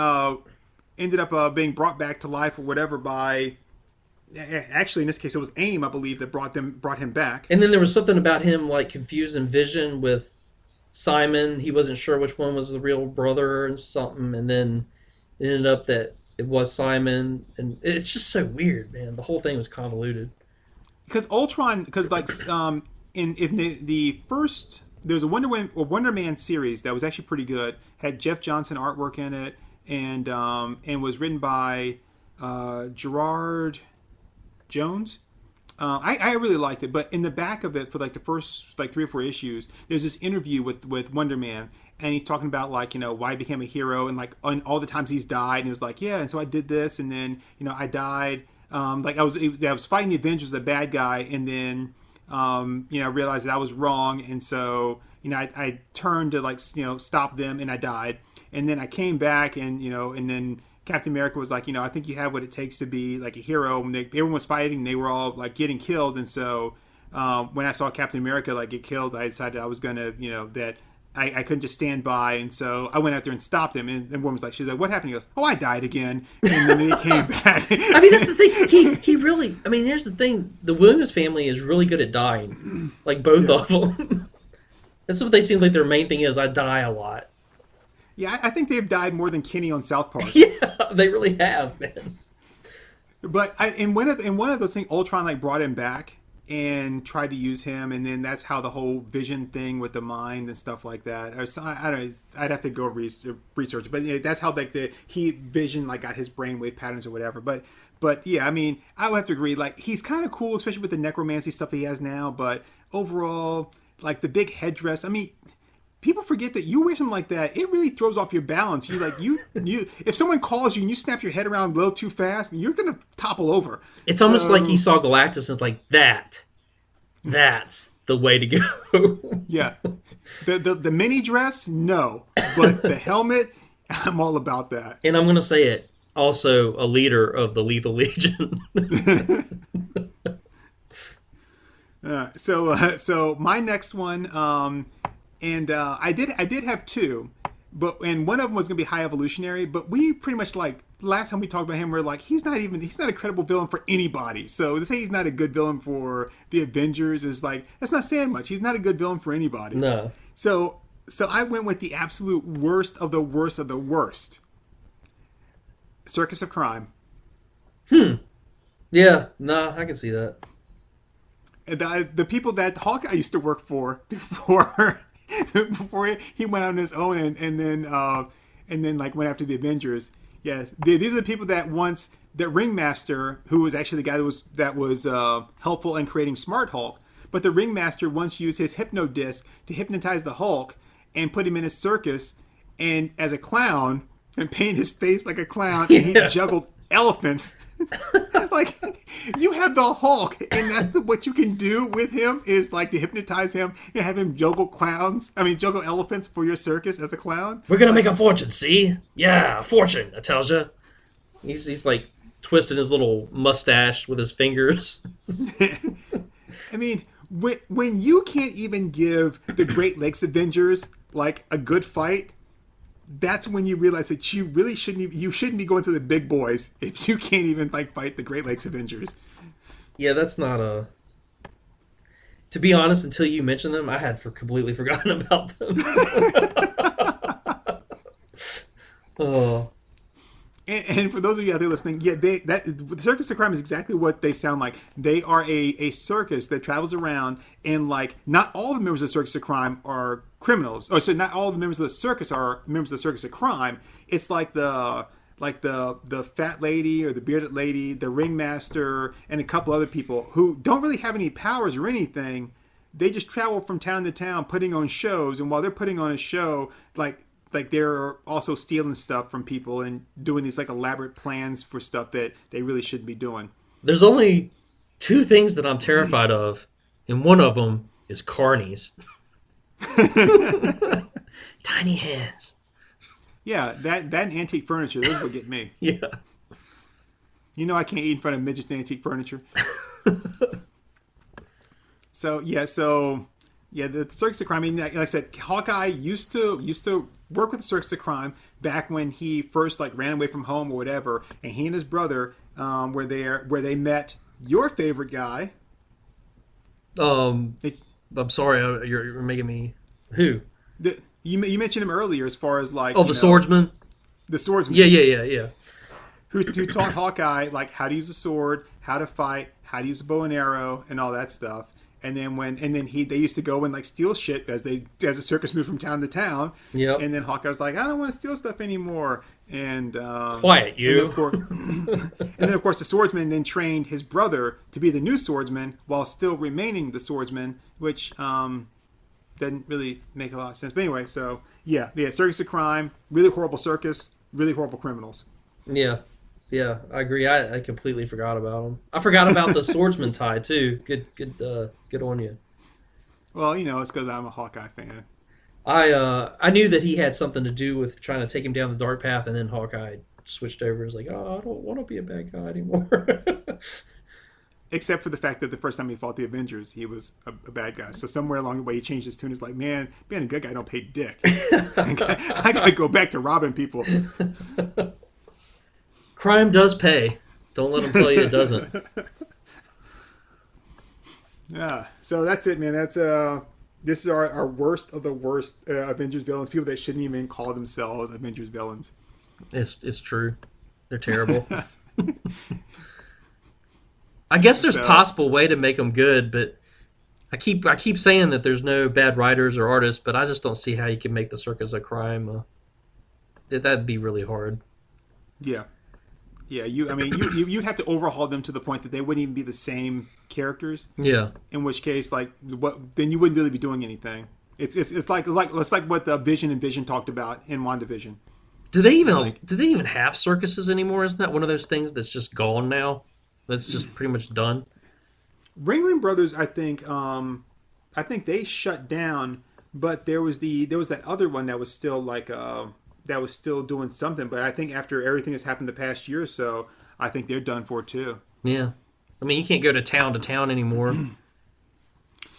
ended up being brought back to life or whatever by. Actually, in this case, it was AIM, I believe, that brought him back. And then there was something about him like confusing Vision with Simon. He wasn't sure which one was the real brother and something, and then it ended up that it was Simon, and it's just so weird, man. The whole thing was convoluted. Because Ultron, because like in the first, there's a Wonder Man series that was actually pretty good. Had Jeff Johnson artwork in it, and was written by Gerard Jones. I really liked it, but in the back of it, for like the first like 3 or 4 issues, there's this interview with Wonder Man, and he's talking about like why he became a hero and like on all the times he's died, and he was like, yeah, and so I did this, and then I died. Like I was fighting the Avengers, the bad guy, and then I realized that I was wrong, and so I turned to like stop them, and I died, and then I came back, and then Captain America was like, I think you have what it takes to be like a hero. And everyone was fighting, they were all like getting killed, and so when I saw Captain America like get killed, I decided I was gonna, that I couldn't just stand by, and so I went out there and stopped him. And woman was like, she's like, "What happened?" He goes, "Oh, I died again," and then he came back. I mean, that's the thing. He really. I mean, here's the thing. The Williams family is really good at dying, like both Yeah, of them. That's what they seem like their main thing is. I die a lot. yeah, I think they've died more than Kenny on South Park. Yeah, they really have, man. But in one of those things, Ultron like brought him back and tried to use him, and then that's how the whole Vision thing with the mind and stuff like that. Or I don't know. I'd have to go research, but yeah, that's how like he Vision like got his brainwave patterns or whatever. But yeah, I mean, I would have to agree. Like he's kind of cool, especially with the necromancy stuff that he has now. But overall, like the big headdress. I mean, people forget that you wear something like that, it really throws off your balance. You if someone calls you and you snap your head around a little too fast, you're gonna topple over. It's almost like he So saw Galactus and was like, that's the way to go. yeah, the mini dress, no, but the helmet, I'm all about that. And I'm gonna say it. Also, a leader of the Lethal Legion. So my next one, and I did have two, and one of them was gonna be High Evolutionary, but we pretty much like last time we talked about him, we're like he's not a credible villain for anybody. So to say he's not a good villain for the Avengers is like that's not saying much. He's not a good villain for anybody. No. So I went with the absolute worst of the worst of the worst, Circus of Crime. Yeah. No, I can see that. And the people that Hawkeye used to work for before before he went on his own and then like went after the Avengers. Yes, these are the people that once the Ringmaster, who was actually the guy that was helpful in creating Smart Hulk, but the Ringmaster once used his hypno disc to hypnotize the Hulk and put him in his circus and as a clown and paint his face like a clown and he Yeah. juggled elephants. Like you have the Hulk, and that's what you can do with him is like to hypnotize him and have him juggle elephants for your circus as a clown. We're gonna make a fortune, see? Yeah, a fortune, I tells you. He's like twisting his little mustache with his fingers. I mean, when you can't even give the Great Lakes Avengers like a good fight, that's when you realize that you shouldn't be going to the big boys if you can't even like fight the Great Lakes Avengers. Yeah, that's not a. To be honest, until you mentioned them, I had completely forgotten about them. Oh, And for those of you out there listening, yeah, the Circus of Crime is exactly what they sound like. They are a circus that travels around, and like not all the members of the Circus of Crime are criminals. Or so not all the members of the circus are members of the Circus of Crime. It's like the fat lady or the bearded lady, the ringmaster, and a couple other people who don't really have any powers or anything. They just travel from town to town putting on shows, and while they're putting on a show, like they're also stealing stuff from people and doing these like elaborate plans for stuff that they really shouldn't be doing. there's only two things that I'm terrified of, and one of them is carnies. Tiny hands. Yeah, that and antique furniture, those will get me. Yeah. You know I can't eat in front of midgets and antique furniture. So the Circus of Crime. I mean, like I said, Hawkeye used to work with the Circus of Crime back when he first like ran away from home or whatever, and he and his brother were there where they met your favorite guy. They, I'm sorry, you're making me. Who? you mentioned him earlier as far as like Oh, the swordsman. the swordsman. Yeah. Who taught Hawkeye like how to use a sword, how to fight, how to use a bow and arrow, and all that stuff. And then they used to go and like steal shit as a circus moved from town to town. Yep. And then Hawkeye was like, I don't want to steal stuff anymore. And Quiet, you. And then of course the swordsman then trained his brother to be the new swordsman while still remaining the swordsman, which didn't really make a lot of sense. But anyway, so yeah, Circus of Crime, really horrible circus, really horrible criminals. Yeah, I agree. I completely forgot about him. I forgot about the swordsman tie too. Good on you. Well, it's because I'm a Hawkeye fan. I knew that he had something to do with trying to take him down the dark path, and then Hawkeye switched over. It was like, oh, I don't want to be a bad guy anymore. Except for the fact that the first time he fought the Avengers, he was a bad guy. So somewhere along the way, he changed his tune. He's like, man, being a good guy don't pay dick. I gotta go back to robbing people. Crime does pay. Don't let them tell you it doesn't. Yeah. So that's it, man. That's this is our worst of the worst Avengers villains. People that shouldn't even call themselves Avengers villains. It's true. They're terrible. I guess there's a possible way to make them good, but I keep saying that there's no bad writers or artists, but I just don't see how you can make the Circus of Crime. That'd be really hard. Yeah. Yeah, you'd have to overhaul them to the point that they wouldn't even be the same characters. Yeah. In which case, then you wouldn't really be doing anything. It's like what the Vision and Vision talked about in WandaVision. Do they even have circuses anymore? Isn't that one of those things that's just gone now? That's just pretty much done. Ringling Brothers, I think they shut down, but there was that other one that was still that was still doing something. But I think after everything that's happened the past year or so, I think they're done for too. Yeah, I mean you can't go to town anymore.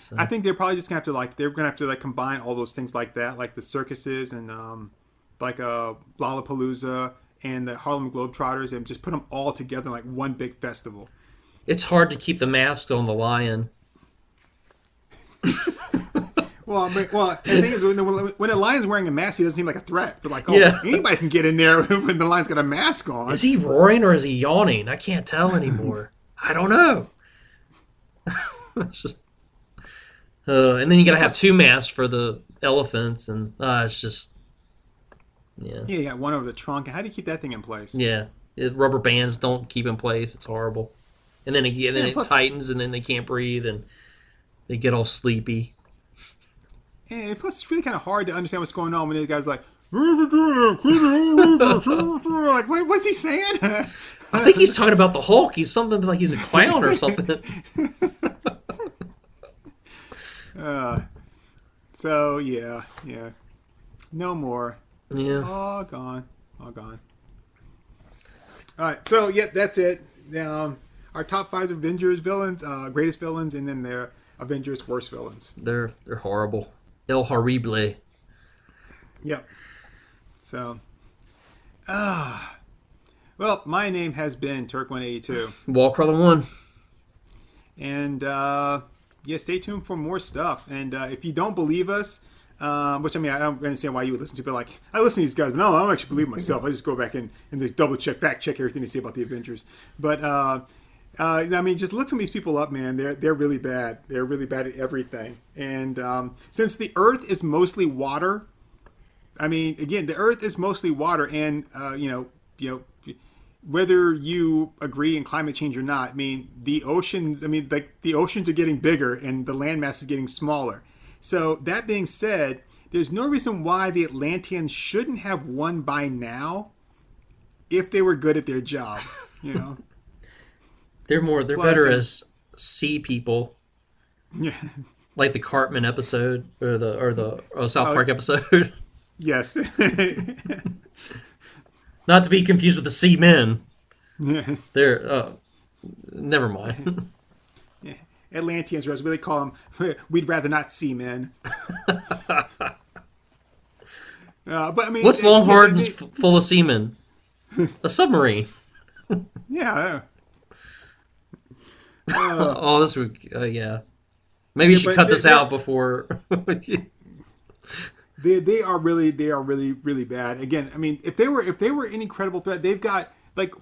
So. I think they're probably just gonna have to combine all those things like that, like the circuses and Lollapalooza and the Harlem Globetrotters, and just put them all together in like one big festival. It's hard to keep the mask on the lion. Well, the thing is, when a lion's wearing a mask, he doesn't seem like a threat. But anybody can get in there when the lion's got a mask on. Is he roaring or is he yawning? I can't tell anymore. I don't know. And then you gotta have two masks for the elephants, and it's just Yeah, one over the trunk. How do you keep that thing in place? Yeah, rubber bands don't keep in place. It's horrible. And then it tightens, and then they can't breathe, and they get all sleepy. And plus, it's really kind of hard to understand what's going on when the guy's like, like, what's he saying? I think he's talking about the Hulk. He's something like he's a clown or something. So yeah, no more. Yeah, all gone. All right, so yeah, that's it. Our top 5 Avengers villains, greatest villains, and then their Avengers worst villains. They're horrible. El horrible. Yep. So, well, my name has been Turk182. Wallcrawler One. And stay tuned for more stuff. And if you don't believe us, Which I mean, I don't understand why you would listen to, but like I listen to these guys, but no, I don't actually believe myself. I just go back and just double check, fact check everything they say about the Avengers. But I mean, just look some of these people up, man. They're really bad. They're really bad at everything. And since the Earth is mostly water, I mean, again, the Earth is mostly water, and whether you agree in climate change or not, I mean, the oceans. I mean, like the oceans are getting bigger, and the landmass is getting smaller. So that being said, there's no reason why the Atlanteans shouldn't have won by now, if they were good at their job. You know, They're Plus, better as sea people, yeah, like the Cartman episode or the South Park episode. yes, Not to be confused with the Seamen. yeah. They're never mind. Atlanteans, or as they call them, we'd rather not see men. But I mean, What's Long Hardens full of seamen? A submarine. yeah. Oh, this would yeah. Maybe you should cut this out before. They are really really bad. Again, I mean, if they were any credible threat, they've got like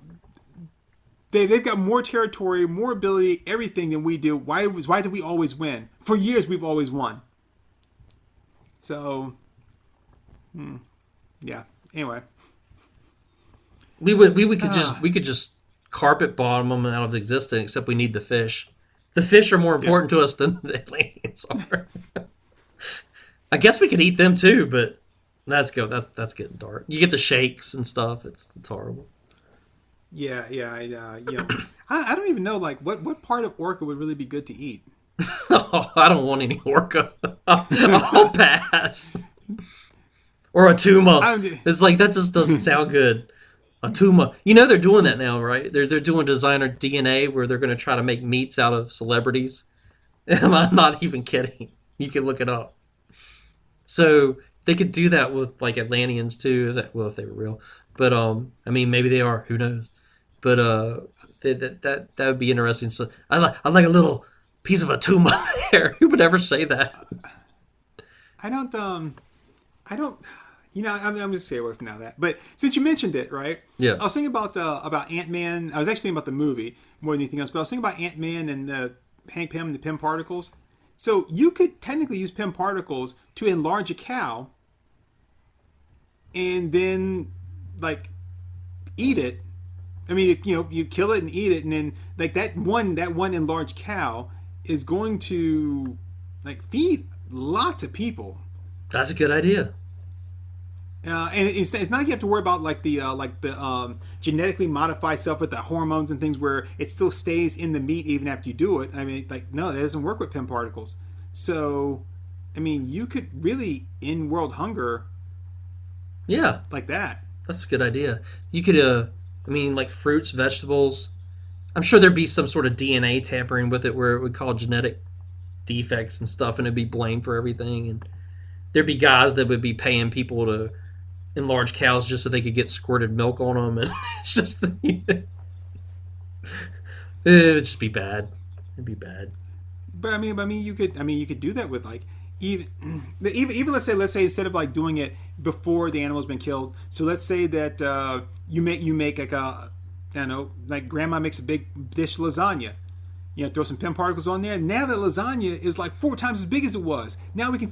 they've got more territory, more ability, everything than we do. Why did we always win? For years we've always won. So, yeah. Anyway, we could just carpet bomb them out of existence. Except we need the fish. The fish are more important to us than the Atlanteans are. I guess we could eat them too, but that's getting dark. You get the shakes and stuff. It's horrible. yeah. I don't even know like what part of orca would really be good to eat. Oh, I don't want any orca. I'll pass. Or a tuma. It's like that just doesn't sound good. A tuma. You know they're doing that now, right? They're doing designer DNA where they're going to try to make meats out of celebrities. I'm not even kidding. You can look it up. So they could do that with like Atlanteans too. Well, if they were real, but I mean maybe they are. Who knows? But that would be interesting. So I like a little piece of a tuma there. Who would ever say that? I don't. You know, I'm going to stay away from now that. But since you mentioned it, right? Yeah. I was thinking about Ant-Man. I was actually thinking about the movie more than anything else. But I was thinking about Ant-Man and Hank Pym and the Pym particles. So you could technically use Pym particles to enlarge a cow, and then like eat it. I mean, you kill it and eat it, and then like that one enlarged cow is going to like feed lots of people. That's a good idea. And it's not like you have to worry about like the genetically modified stuff with the hormones and things where it still stays in the meat even after you do it. I mean, like no, that doesn't work with Pym particles. So, I mean, you could really end world hunger. Yeah, like that. That's a good idea. You could, I mean, like fruits, vegetables. I'm sure there'd be some sort of DNA tampering with it where it would cause genetic defects and stuff, and it'd be blamed for everything. And there'd be guys that would be paying people to enlarge cows just so they could get squirted milk on them, and it's just it would just be bad. It'd be bad. But I mean, you could do that with like even let's say instead of like doing it before the animal's been killed. So let's say that you make like I don't know, like grandma makes a big dish lasagna. You know, throw some Pym particles on there. Now the lasagna is like 4 times as big as it was. Now we can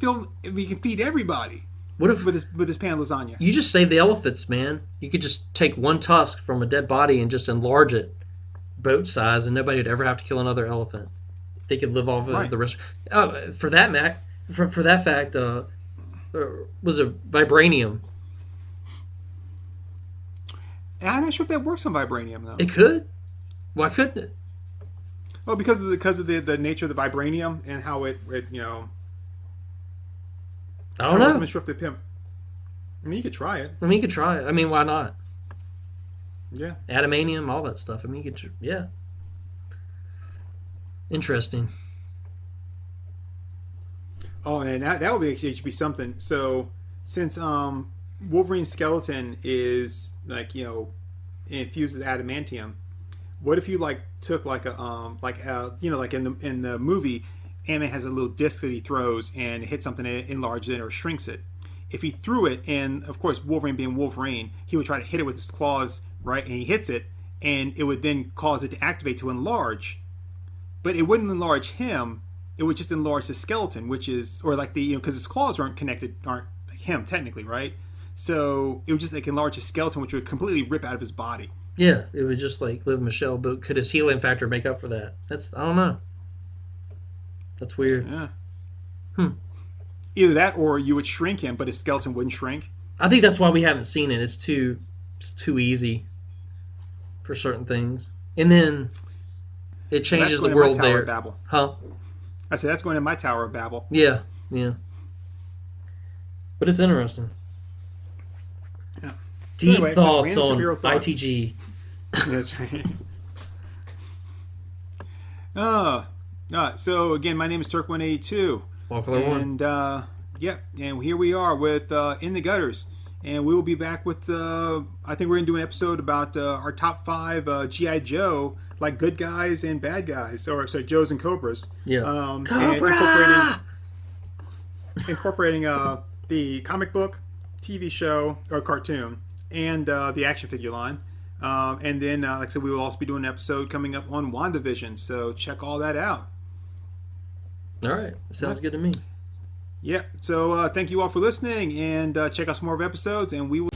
feed everybody. What if with this pan of lasagna? You just save the elephants, man. You could just take one tusk from a dead body and just enlarge it, boat size, and nobody would ever have to kill another elephant. They could live off of the rest. For that fact, was a vibranium. I'm not sure if that works on vibranium though. It could. Why couldn't it? Well, because of the nature of the vibranium and how it you know. I don't know. I'm not sure if they pimp. I mean, you could try it. I mean, you could try it. I mean, why not? Yeah. Adamantium, all that stuff. I mean, you could. Yeah. Interesting. Oh, and that would actually be something. So, since Wolverine's skeleton is like infused with adamantium, what if you like took like a like in the movie Ant-Man has a little disc that he throws and it hits something and it enlarges it or shrinks it. If he threw it, and of course Wolverine being Wolverine, he would try to hit it with his claws, right? And he hits it, and it would then cause it to activate to enlarge. But it wouldn't enlarge him. It would just enlarge the skeleton, which is, or like the, because his claws aren't connected, aren't like him technically, right? So it would just like enlarge his skeleton, which would completely rip out of his body. Yeah, it would just like live Michelle, but could his healing factor make up for that? That's, I don't know. That's weird. Yeah. Either that, or you would shrink him, but his skeleton wouldn't shrink. I think that's why we haven't seen it. It's too easy for certain things, and then it changes the world there. Babel. Huh? I said that's going in my Tower of Babel. Yeah, yeah. But it's interesting. Yeah. Deep So anyway, thoughts on thoughts. ITG. That's right. So again, my name is Turk182. Wallcrawler One. And and here we are with In the Gutters. And we will be back with, I think we're going to do an episode about our top 5 G.I. Joe, like good guys and bad guys, or sorry, Joes and Cobras. Yeah. Cobra! And incorporating the comic book, TV show, or cartoon, and the action figure line. And then, like I said, we will also be doing an episode coming up on WandaVision, so check all that out. All right. Sounds good to me. Yeah, so thank you all for listening, and check out some more of episodes, and we will